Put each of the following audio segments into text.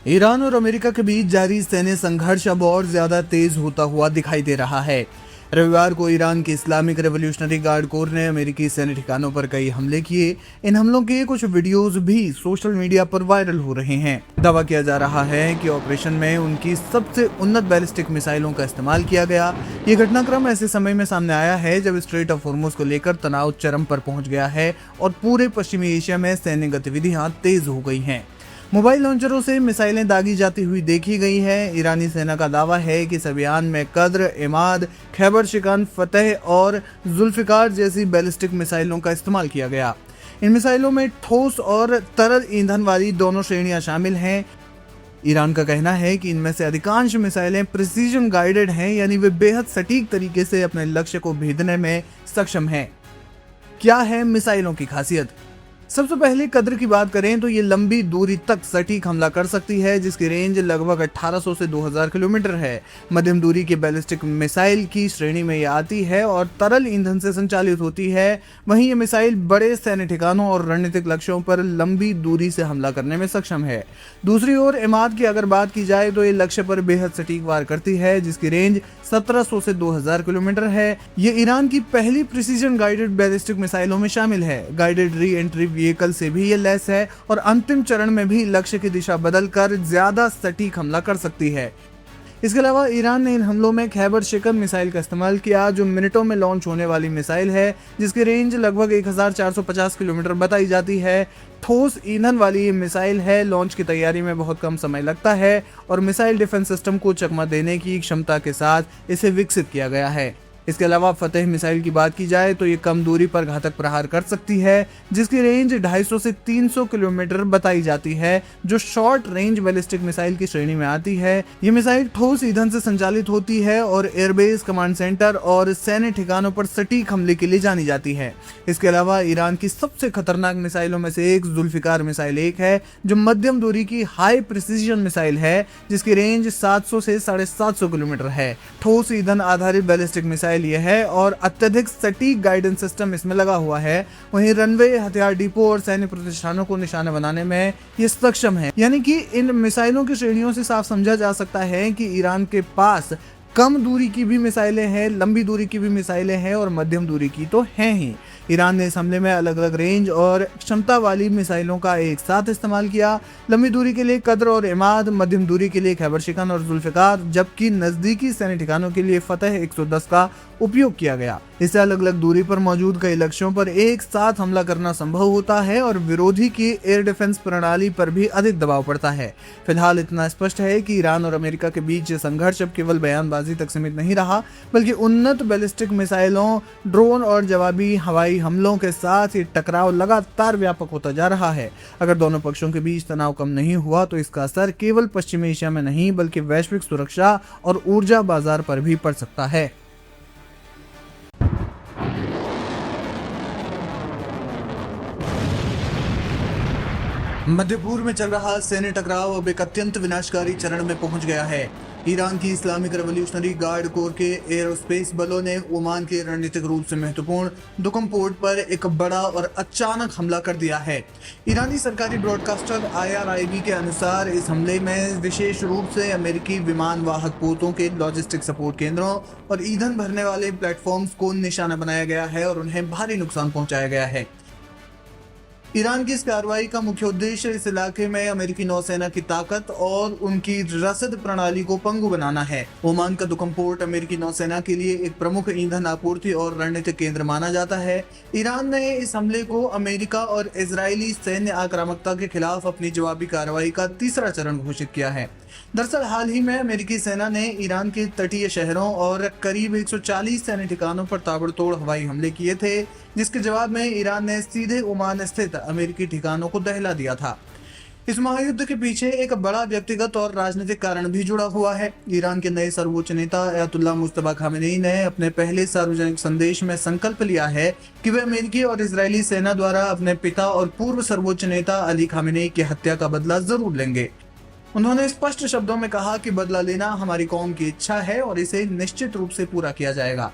Iran और America के बीच जारी सैन्य संघर्ष अब और ज्यादा तेज होता हुआ दिखाई दे रहा है। रविवार को ईरान की इस्लामिक रेवोल्यूशनरी गार्ड कोर ने अमेरिकी सैन्य ठिकानों पर कई हमले किए। इन हमलों के कुछ वीडियोस भी सोशल मीडिया पर वायरल हो रहे हैं। दावा किया जा रहा है कि ऑपरेशन में उनकी सबसे उन्नत बैलिस्टिक मिसाइलों का इस्तेमाल किया गया। ये घटनाक्रम ऐसे समय में सामने आया है जब स्ट्रेट ऑफ हॉर्मुज को लेकर तनाव चरम पर पहुंच गया है और पूरे पश्चिमी एशिया में सैन्य गतिविधियां तेज हो गई हैं। मोबाइल लॉन्चरों से मिसाइलें दागी जाती हुई देखी गई हैं। ईरानी सेना का दावा है कि इस अभियान में कद्र, इमाद, खैबर शिकन, फतेह और जुल्फिकार जैसी बैलिस्टिक मिसाइलों का इस्तेमाल किया गया। इन मिसाइलों में ठोस और तरल ईंधन वाली दोनों श्रेणियां शामिल हैं। ईरान का कहना है कि इनमें से अधिकांश मिसाइलें प्रिसीजन गाइडेड हैं, यानी वे बेहद सटीक तरीके से अपने लक्ष्य को भेदने में सक्षम हैं। क्या है मिसाइलों की खासियत? सबसे पहले कद्र की बात करें तो ये लंबी दूरी तक सटीक हमला कर सकती है, जिसकी रेंज लगभग 1800 से 2000 किलोमीटर है। मध्यम दूरी के बैलिस्टिक मिसाइल की श्रेणी में ये आती है और तरल ईंधन से संचालित होती है। वहीं ये मिसाइल बड़े सैन्य ठिकानों और रणनीतिक लक्ष्यों पर लंबी दूरी से हमला करने में सक्षम है। दूसरी ओर इमाद की अगर बात की जाए तो ये लक्ष्य पर बेहद सटीक वार करती है, जिसकी रेंज 1700 से 2000 किलोमीटर है। ये ईरान की पहली प्रिसीजन गाइडेड बैलिस्टिक मिसाइलों में शामिल है। गाइडेड री एंट्री व्हीकल से भी ये लैस है और अंतिम चरण में भी लक्ष्य की दिशा बदलकर ज्यादा सटीक हमला कर सकती है। इसके अलावा ईरान ने इन हमलों में खैबर शिकन मिसाइल का इस्तेमाल किया, जो मिनटों में लॉन्च होने वाली मिसाइल है, जिसकी रेंज लगभग 1450 किलोमीटर बताई जाती है। ठोस ईंधन वाली ये मिसाइल है। लॉन्च की तैयारी में बहुत कम समय लगता है और मिसाइल डिफेंस सिस्टम को चकमा देने की क्षमता के साथ इसे विकसित किया गया है। इसके अलावा फतेह मिसाइल की बात की जाए तो ये कम दूरी पर घातक प्रहार कर सकती है, जिसकी रेंज 250 से 300 किलोमीटर बताई जाती है, जो शॉर्ट रेंज बैलिस्टिक मिसाइल की श्रेणी में आती है। ये मिसाइल ठोस ईंधन से संचालित होती है और एयरबेस, कमांड सेंटर और सैन्य ठिकानों पर सटीक हमले के लिए जानी जाती है। इसके अलावा ईरान की सबसे खतरनाक मिसाइलों में से एक जुल्फिकार मिसाइल एक है, जो मध्यम दूरी की हाई प्रिसीजन मिसाइल है, जिसकी रेंज 700 से 750 किलोमीटर है। ठोस ईंधन आधारित बैलिस्टिक मिसाइल यह है और अत्यधिक सटीक गाइडेंस सिस्टम इसमें लगा हुआ है। वहीं रनवे, हथियार डिपो और सैन्य प्रतिष्ठानों को निशाना बनाने में ये सक्षम है। यानी कि इन मिसाइलों की श्रेणियों से साफ समझा जा सकता है कि ईरान के पास कम दूरी की भी मिसाइलें हैं, लंबी दूरी की भी मिसाइलें हैं और मध्यम दूरी की तो हैं ही। ईरान ने इस हमले में अलग अलग रेंज और क्षमता वाली मिसाइलों का एक साथ इस्तेमाल किया। लंबी दूरी के लिए कद्र और इमाद, मध्यम दूरी के लिए खैबर शिकन और जुल्फिकार, जबकि नजदीकी सैन्य ठिकानों के लिए फतेह 110 का उपयोग किया गया। इससे अलग अलग दूरी पर मौजूद कई लक्ष्यों पर एक साथ हमला करना संभव होता है और विरोधी की एयर डिफेंस प्रणाली पर भी अधिक दबाव पड़ता है। फिलहाल इतना स्पष्ट है कि ईरान और अमेरिका के बीच संघर्ष अब केवल बयानबाजी तक सीमित नहीं रहा, बल्कि उन्नत बैलिस्टिक मिसाइलों, ड्रोन और जवाबी हवाई हमलों के साथ ये टकराव लगातार व्यापक होता जा रहा है। अगर दोनों पक्षों के बीच तनाव कम नहीं हुआ तो इसका असर केवल पश्चिमी एशिया में नहीं बल्कि वैश्विक सुरक्षा और ऊर्जा बाजार पर भी पड़ सकता है। मध्य पूर्व में चल रहा सैन्य टकराव अब एक अत्यंत विनाशकारी चरण में पहुंच गया है। ईरान की इस्लामिक रेवोल्यूशनरी गार्ड कोर के एयरोस्पेस बलों ने ओमान के रणनीतिक रूप से महत्वपूर्ण दुकम पोर्ट पर एक बड़ा और अचानक हमला कर दिया है। ईरानी सरकारी ब्रॉडकास्टर IRIB के अनुसार इस हमले में विशेष रूप से अमेरिकी विमान वाहक पोतों के लॉजिस्टिक सपोर्ट केंद्रों और ईंधन भरने वाले प्लेटफॉर्म्स को निशाना बनाया गया है और उन्हें भारी नुकसान पहुंचाया गया है। ईरान की इस कार्रवाई का मुख्य उद्देश्य इस इलाके में अमेरिकी नौसेना की ताकत और उनकी रसद प्रणाली को पंगु बनाना है। ओमान का दुकम पोर्ट अमेरिकी नौसेना के लिए एक प्रमुख ईंधन आपूर्ति और रणनीतिक केंद्र माना जाता है। ईरान ने इस हमले को अमेरिका और इजरायली सैन्य आक्रामकता के खिलाफ अपनी जवाबी कार्रवाई का तीसरा चरण घोषित किया है। दरअसल हाल ही में अमेरिकी सेना ने ईरान के तटीय शहरों और करीब 140 सैन्य ठिकानों पर ताबड़तोड़ हवाई हमले किए थे, जिसके जवाब में ईरान ने सीधे ओमान स्थित अमेरिकी ठिकानों को दहला दिया था। इस महायुद्ध के पीछे एक बड़ा व्यक्तिगत और राजनीतिक कारण भी जुड़ा हुआ है। ईरान के नए सर्वोच्च नेता अयतुल्ला मुज्तबा खामेनेई ने अपने पहले सार्वजनिक संदेश में संकल्प लिया है कि वे अमेरिकी और इजरायली सेना द्वारा अपने पिता और पूर्व सर्वोच्च नेता अली खामेनेई की हत्या का बदला जरूर लेंगे। उन्होंने स्पष्ट शब्दों में कहा कि बदला लेना हमारी कौम की इच्छा है और इसे निश्चित रूप से पूरा किया जाएगा।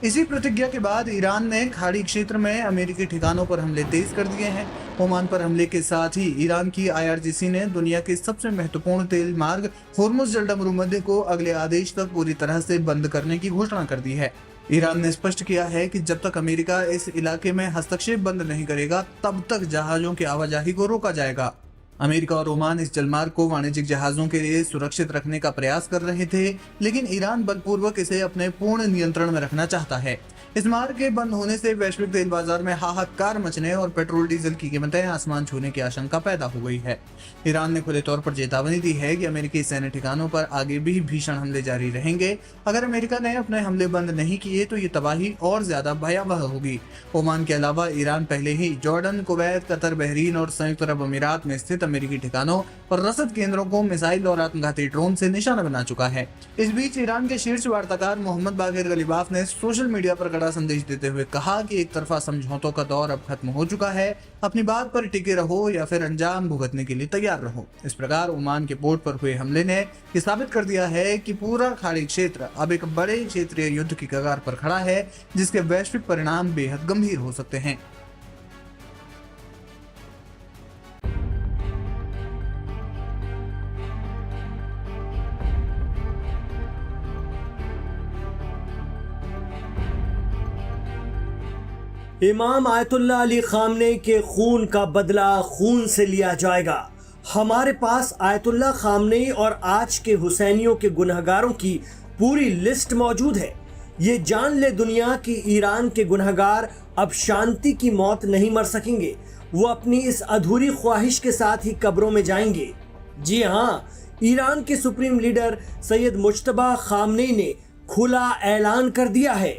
इसी प्रतिज्ञा के बाद ईरान ने खाड़ी क्षेत्र में अमेरिकी ठिकानों पर हमले तेज कर दिए हैं। ओमान पर हमले के साथ ही ईरान की IRGC ने दुनिया के सबसे महत्वपूर्ण तेल मार्ग होर्मुज जलडा मरुमध्य को अगले आदेश तक पूरी तरह से बंद करने की घोषणा कर दी है। ईरान ने स्पष्ट किया है कि जब तक अमेरिका इस इलाके में हस्तक्षेप बंद नहीं करेगा, तब तक जहाजों की आवाजाही को रोका जाएगा। अमेरिका और ओमान इस जलमार्ग को वाणिज्यिक जहाजों के लिए सुरक्षित रखने का प्रयास कर रहे थे, लेकिन ईरान बलपूर्वक इसे अपने पूर्ण नियंत्रण में रखना चाहता है। इस मार्ग के बंद होने से वैश्विक तेल बाजार में हाहाकार मचने और पेट्रोल डीजल की कीमतें आसमान छूने की आशंका पैदा हो गई है। ईरान ने खुले तौर पर चेतावनी दी है कि अमेरिकी सैन्य ठिकानों पर आगे भी भीषण हमले जारी रहेंगे। अगर अमेरिका ने अपने हमले बंद नहीं किए तो ये तबाही और ज्यादा भयावह होगी। ओमान के अलावा ईरान पहले ही जॉर्डन, कुवैत, कतर, बहरीन और संयुक्त अरब अमीरात में स्थित अमेरिकी ठिकानों और रसद केंद्रों को मिसाइल और आत्मघाती ड्रोन से निशाना बना चुका है। इस बीच ईरान के शीर्ष वार्ताकार मोहम्मद बाकिर गलीबाफ ने सोशल मीडिया पर कड़ा संदेश देते हुए कहा कि एक तरफा समझौतों का दौर अब खत्म हो चुका है। अपनी बात पर टिके रहो या फिर अंजाम भुगतने के लिए तैयार रहो। इस प्रकार ओमान के पोर्ट पर हुए हमले ने यह साबित कर दिया है कि पूरा खाड़ी क्षेत्र अब एक बड़े क्षेत्रीय युद्ध की कगार पर खड़ा है, जिसके वैश्विक परिणाम बेहद गंभीर हो सकते हैं। इमाम आयतुल्लाह अली खामने के खून का बदला खून से लिया जाएगा। हमारे पास आयतुल्लाह खामने और आज के हुसैनियों के गुनहगारों की पूरी लिस्ट मौजूद है। ये जान ले दुनिया कि ईरान के गुनहगार अब शांति की मौत नहीं मर सकेंगे। वो अपनी इस अधूरी ख्वाहिश के साथ ही कब्रों में जाएंगे। जी हाँ, ईरान के supreme leader Syed Mojtaba Khamenei ने खुला ऐलान कर दिया है।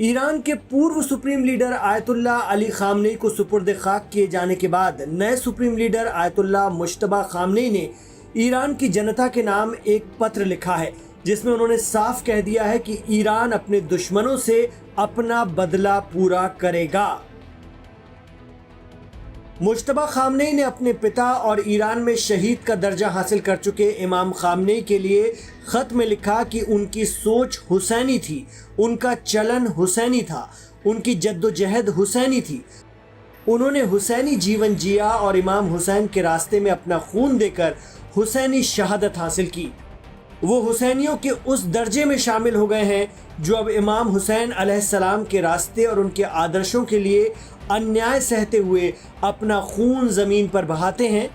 ईरान के पूर्व supreme leader Ayatollah Ali Khamenei को सुपुर्द खाक किए जाने के बाद नए supreme leader Ayatollah Mojtaba Khamenei ने ईरान की जनता के नाम एक पत्र लिखा है, जिसमें उन्होंने साफ कह दिया है कि ईरान अपने दुश्मनों से अपना बदला पूरा करेगा। मुज्तबा खामनेई ने अपने पिता और ईरान में शहीद का दर्जा हासिल कर चुके इमाम खामनेई के लिए खत में लिखा कि उनकी सोच हुसैनी थी, उनका चलन हुसैनी था, उनकी जद्दोजहद हुसैनी थी। उन्होंने हुसैनी जीवन जिया और इमाम हुसैन के रास्ते में अपना खून देकर हुसैनी शहादत हासिल की। वो हुसैनियों के उस दर्जे में शामिल हो गए हैं जो अब इमाम हुसैन अलैहिस्सलाम के रास्ते और उनके आदर्शों के लिए अन्याय सहते हुए अपना खून ज़मीन पर बहाते हैं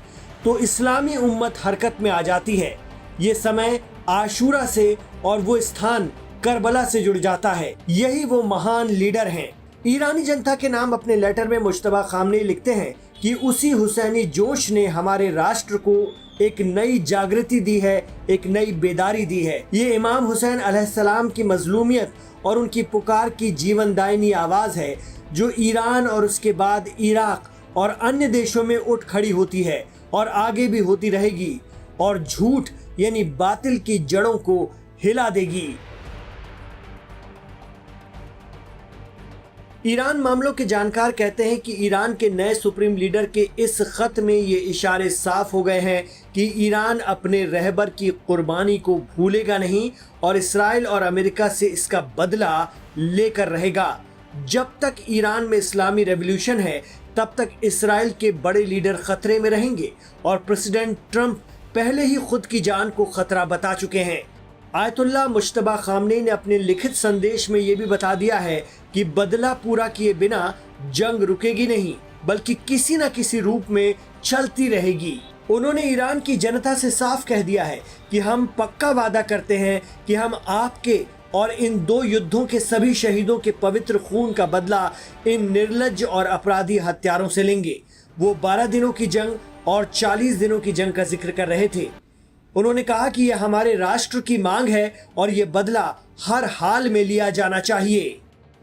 तो इस्लामी उम्मत हरकत में आ जाती है। ये समय आशूरा से और वो स्थान करबला से जुड़ जाता है। यही वो महान लीडर हैं। ईरानी जनता के नाम अपने लेटर में मुज्तबा खामनेई लिखते हैं कि उसी हुसैनी जोश ने हमारे राष्ट्र को एक नई जागृति दी है, एक नई बेदारी दी है। ये इमाम हुसैन अलैहिस्सलाम की मजलूमियत और उनकी पुकार की जीवनदायिनी आवाज़ है जो ईरान और उसके बाद इराक और अन्य देशों में उठ खड़ी होती है और आगे भी होती रहेगी और झूठ यानी बातिल की जड़ों को हिला देगी। ईरान मामलों के जानकार कहते हैं कि ईरान के नए सुप्रीम लीडर के इस खत में ये इशारे साफ हो गए हैं कि ईरान अपने रहबर की कुर्बानी को भूलेगा नहीं और इसराइल और अमेरिका से इसका बदला लेकर रहेगा। जब तक ईरान में इस्लामी रेवोल्यूशन है तब तक इसराइल के बड़े लीडर खतरे में रहेंगे और प्रेसिडेंट ट्रंप पहले ही खुद की जान को खतरा बता चुके हैं। आयतुल्लाह मुज्तबा खामनेई ने अपने लिखित संदेश में ये भी बता दिया है कि बदला पूरा किए बिना जंग रुकेगी नहीं, बल्कि किसी न किसी रूप में चलती रहेगी। उन्होंने ईरान की जनता से साफ कह दिया है कि हम पक्का वादा करते हैं कि हम आपके और इन दो युद्धों के सभी शहीदों के पवित्र खून का बदला इन निर्लज्ज और अपराधी हत्यारों से लेंगे। वो 12 दिनों की जंग और 40 दिनों की जंग का जिक्र कर रहे थे। उन्होंने कहा कि यह हमारे राष्ट्र की मांग है और ये बदला हर हाल में लिया जाना चाहिए।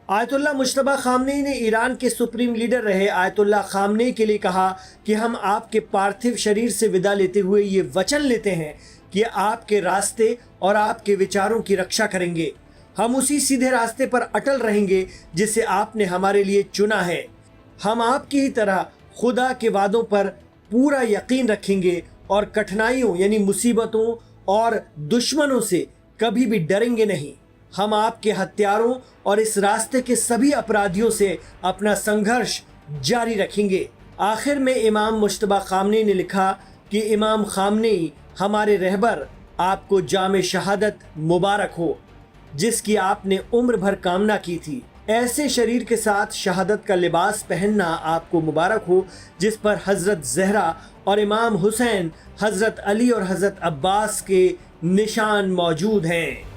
आयतुल्लाह मुज्तबा खामनेई ने ईरान के सुप्रीम लीडर रहे आयतुल्लाह खामनेई के लिए कहा कि हम आपके पार्थिव शरीर से विदा लेते हुए ये वचन लेते हैं कि आपके रास्ते और आपके विचारों की रक्षा करेंगे। हम उसी सीधे रास्ते पर अटल रहेंगे जिसे आपने हमारे लिए चुना है। हम आपकी ही तरह खुदा के वादों पर पूरा यकीन रखेंगे और कठिनाइयों यानी मुसीबतों और दुश्मनों से कभी भी डरेंगे नहीं। हम आपके हत्यारों और इस रास्ते के सभी अपराधियों से अपना संघर्ष जारी रखेंगे। आखिर में इमाम मुश्तबा खामनेई ने लिखा कि इमाम खामनेई हमारे रहबर, आपको जामे शहादत मुबारक हो, जिसकी आपने उम्र भर कामना की थी। ऐसे शरीर के साथ शहादत का लिबास पहनना आपको मुबारक हो, जिस पर हज़रत ज़हरा और इमाम हुसैन, हज़रत अली और हज़रत अब्बास के निशान मौजूद हैं।